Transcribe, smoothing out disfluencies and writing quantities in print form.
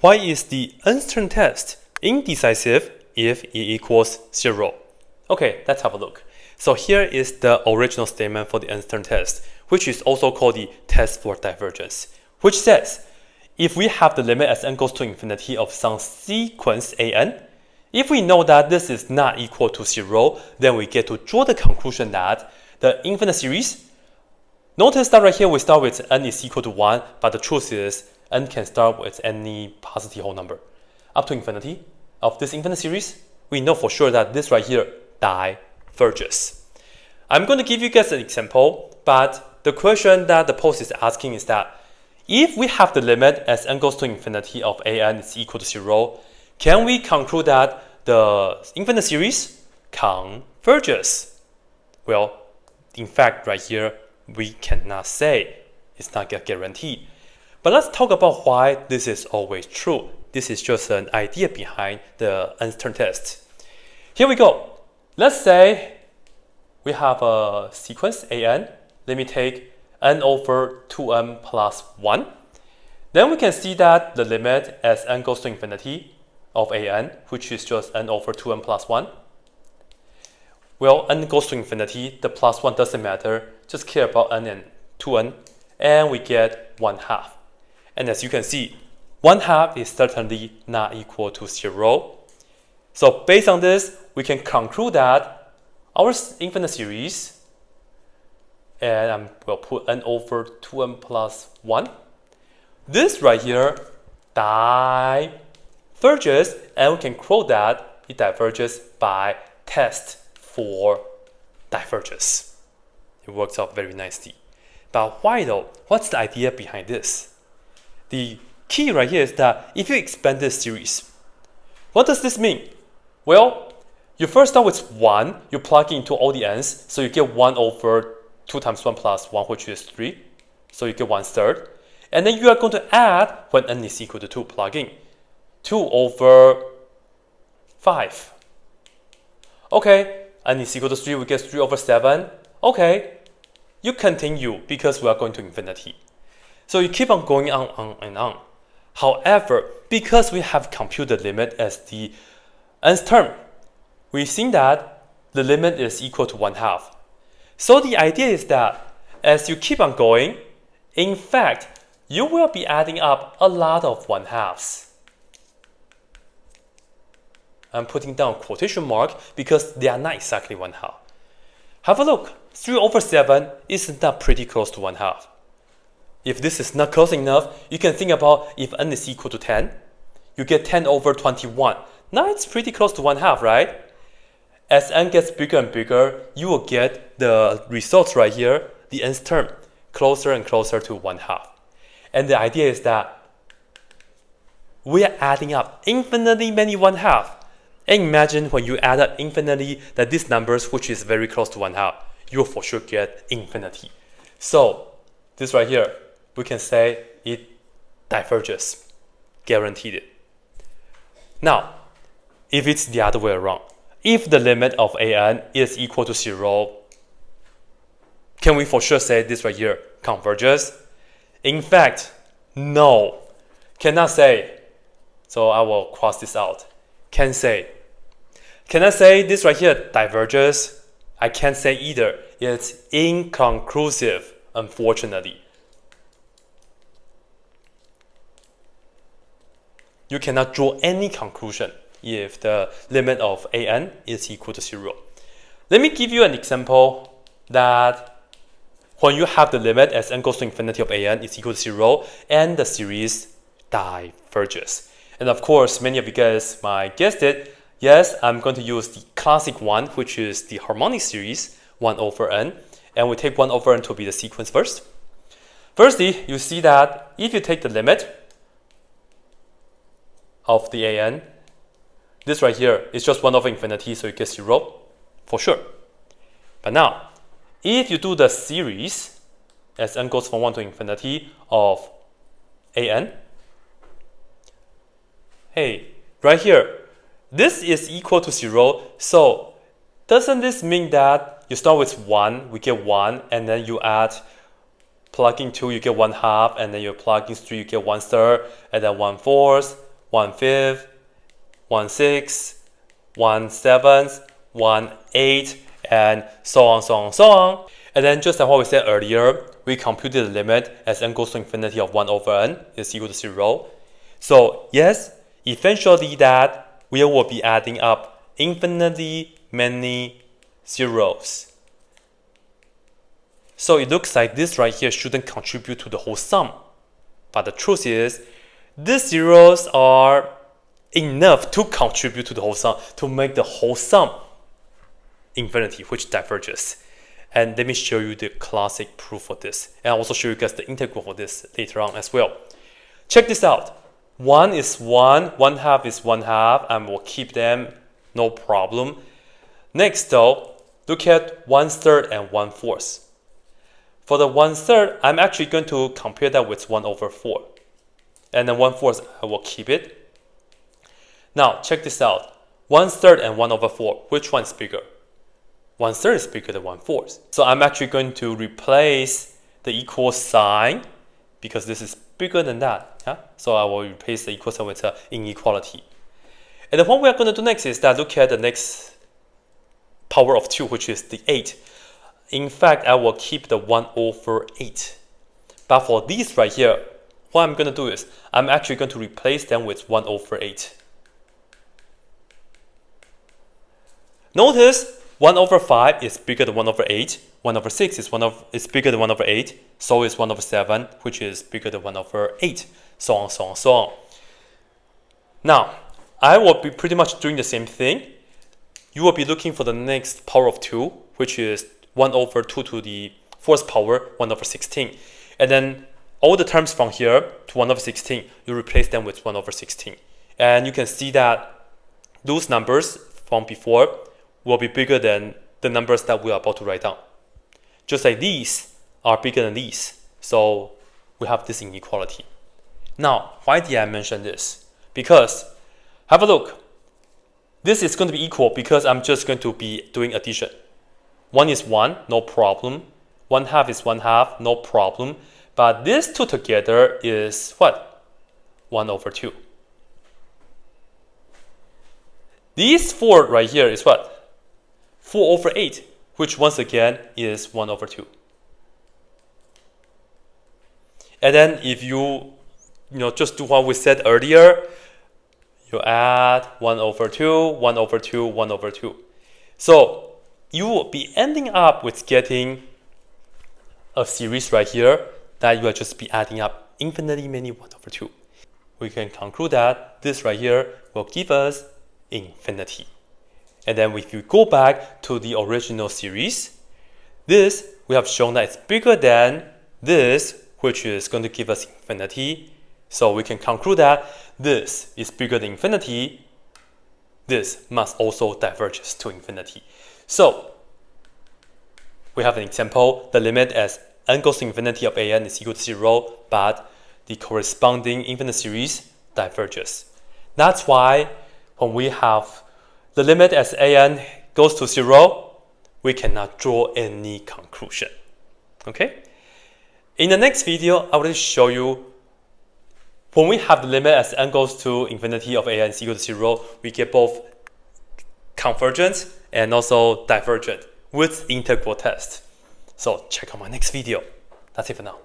Why is the uncertain test indecisive if it equals 0? Okay, let's have a look. So here is the original statement for the uncertain test, which is also called the test for divergence, which says, if we have the limit as n goes to infinity of some sequence an, if we know that this is not equal to 0, then we get to draw the conclusion that the infinite series, notice that right here we start with n is equal to 1, but the truth is n can start with any positive whole number. Up to infinity of this infinite series, we know for sure that this right here diverges. I'm going to give you guys an example, but the question that the post is asking is that if we have the limit as n goes to infinity of an is equal to 0, can we conclude that the infinite series converges? Well, in fact, right here, we cannot say. It's not guaranteed. But let's talk about why this is always true. This is just an idea behind the uncertain test. Here we go. Let's say we have a sequence an. Let me take n over 2n plus 1. Then we can see that the limit as n goes to infinity of an, which is just n over 2n plus 1. Well, n goes to infinity, the plus 1 doesn't matter. Just care about n and 2n, and we get 1/2. And as you can see, 1/2 is certainly not equal to 0. So based on this, we can conclude that our infinite series, and we'll put n over 2n plus 1, this right here diverges, and we can quote that it diverges by test for divergence. It works out very nicely. But why though? What's the idea behind this? The key right here is that if you expand this series, what does this mean? Well, you first start with 1, you plug into all the n's, so you get 1 over 2 times 1 plus 1, which is 3. So you get 1/3. And then you are going to add, when n is equal to 2, plug in 2 over 5. Okay, n is equal to 3, we get 3 over 7. Okay, you continue because we are going to infinity. So you keep on going on and on. However, because we have computed the limit as the nth term, we've seen that the limit is equal to 1/2. So the idea is that as you keep on going, in fact, you will be adding up a lot of 1/2s. I'm putting down quotation mark because they are not exactly 1/2. Have a look. 3 over 7 is not pretty close to 1/2. If this is not close enough, you can think about if n is equal to 10, you get 10 over 21. Now it's pretty close to 1/2, right? As n gets bigger and bigger, you will get the results right here, the nth term, closer and closer to 1/2. And the idea is that we are adding up infinitely many 1/2. And imagine when you add up infinitely that these numbers, which is very close to 1/2, you will for sure get infinity. So this right here, we can say it diverges, guaranteed it. Now, if it's the other way around, if the limit of an is equal to 0, can we for sure say this right here converges? In fact, no, cannot say. So I will cross this out. Can say. Can I say this right here diverges? I can't say either. It's inconclusive, unfortunately. You cannot draw any conclusion if the limit of an is equal to 0. Let me give you an example that when you have the limit as n goes to infinity of an is equal to 0 and the series diverges. And of course, many of you guys might guessed it. Yes, I'm going to use the classic one, which is the harmonic series, 1 over n. And we take 1 over n to be the sequence first. Firstly, you see that if you take the limit of the an, this right here is just 1 over infinity, so you get 0 for sure. But now, if you do the series as n goes from 1 to infinity of an, hey, right here, this is equal to 0. So doesn't this mean that you start with 1, we get 1, and then you add, plug in 2, you get 1/2, and then you plug in 3, you get 1/3, and then 1/4, 1/5, 1/6, 1/7, 1/8, and so on, so on, so on. And then just like what we said earlier, we computed the limit as n goes to infinity of 1 over n is equal to 0. So yes, eventually that we will be adding up infinitely many zeros. So it looks like this right here shouldn't contribute to the whole sum. But the truth is, these zeros are enough to contribute to the whole sum, to make the whole sum infinity, which diverges. And let me show you the classic proof for this. And I'll also show you guys the integral for this later on as well. Check this out. 1 is 1, 1/2 is 1/2, and we'll keep them, no problem. Next though, look at 1/3 and 1/4. For the 1/3, I'm actually going to compare that with 1 over 4. And then 1/4, I will keep it. Now, check this out. 1/3 and 1 over 4, which one is bigger? 1/3 is bigger than 1/4. So I'm actually going to replace the equal sign because this is bigger than that. Yeah? So I will replace the equal sign with an inequality. And then what we are going to do next is that look at the next power of 2, which is the 8. In fact, I will keep the 1 over 8. But for these right here, what I'm going to do is I'm actually going to replace them with 1 over 8. Notice 1 over 5 is bigger than 1 over 8. 1 over 6 is bigger than 1 over 8. So is 1 over 7, which is bigger than 1 over 8. So on, so on, so on. Now, I will be pretty much doing the same thing. You will be looking for the next power of 2, which is 1 over 2 to the 4th power, 1 over 16. And then all the terms from here to 1 over 16, you replace them with 1 over 16. And you can see that those numbers from before will be bigger than the numbers that we are about to write down. Just like these are bigger than these. So we have this inequality. Now, why did I mention this? Because, have a look. This is going to be equal because I'm just going to be doing addition. 1 is 1, no problem. 1/2 is 1/2, no problem. But these two together is what? 1 over 2. These 4 right here is what? 4 over 8, which once again is 1 over 2. And then if you just do what we said earlier, you add 1 over 2, 1 over 2, 1 over 2. So you will be ending up with getting a series right here that you will just be adding up infinitely many 1 over 2. We can conclude that this right here will give us infinity. And then if you go back to the original series, this we have shown that it's bigger than this, which is going to give us infinity. So we can conclude that this is bigger than infinity. This must also diverge to infinity. So we have an example. The limit as n goes to infinity of an is equal to 0, but the corresponding infinite series diverges. That's why when we have the limit as an goes to 0, we cannot draw any conclusion. Okay? In the next video, I will show you when we have the limit as n goes to infinity of an is equal to 0, we get both convergent and also divergent with integral test. So check out my next video. That's it for now.